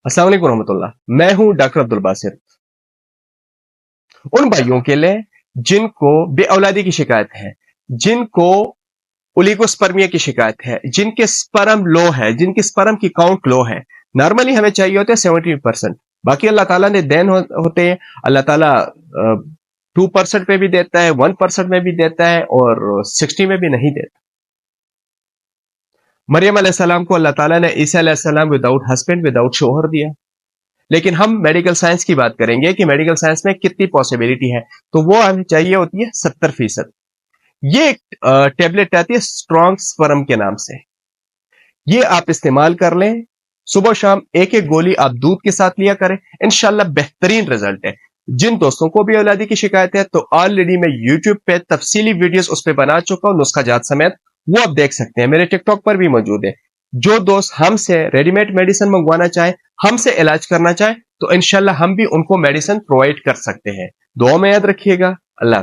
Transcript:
अस्सलाम वालेकुम रहमतुल्लाह। मैं हूं डॉक्टर अब्दुल बासित। उन भाइयों के लिए जिनको बे औलादी की शिकायत है, जिनको ओलिगोस्पर्मिया की शिकायत है, जिनके स्पर्म लो है, जिनके स्पर्म की काउंट लो है। नॉर्मली हमें चाहिए होते हैं 70%, बाकी अल्लाह ताला ने देन होते हैं। अल्लाह ताला 2% पे भी देता है, 1% में भी देता है और 60 में भी नहीं देता। मरियम अलैहिस्सलाम को अल्लाह ताला ने ईसा अलैहिस्सलाम विदाउट हस्बैंड, विदाउट शोहर दिया। लेकिन हम मेडिकल साइंस की बात करेंगे कि मेडिकल साइंस में कितनी पॉसिबिलिटी है, तो वो हमें चाहिए होती है 70%। ये एक टेबलेट आती है स्ट्रॉन्ग स्पर्म के नाम से, ये आप इस्तेमाल कर लें। सुबह शाम एक एक गोली आप दूध के साथ लिया करें, इंशाल्लाह बेहतरीन रिजल्ट है। जिन दोस्तों को भी औलादी की शिकायत है, तो ऑलरेडी मैं यूट्यूब पे तफसीली वीडियोस उस पे बना चुका हूं, नुस्खा जात समेत, वो आप देख सकते हैं। मेरे टिकटॉक पर भी मौजूद है। जो दोस्त हमसे रेडीमेड मेडिसिन मंगवाना चाहे, हमसे इलाज करना चाहे, तो इंशाल्लाह हम भी उनको मेडिसिन प्रोवाइड कर सकते हैं। दुआ में याद रखिएगा। अल्लाह।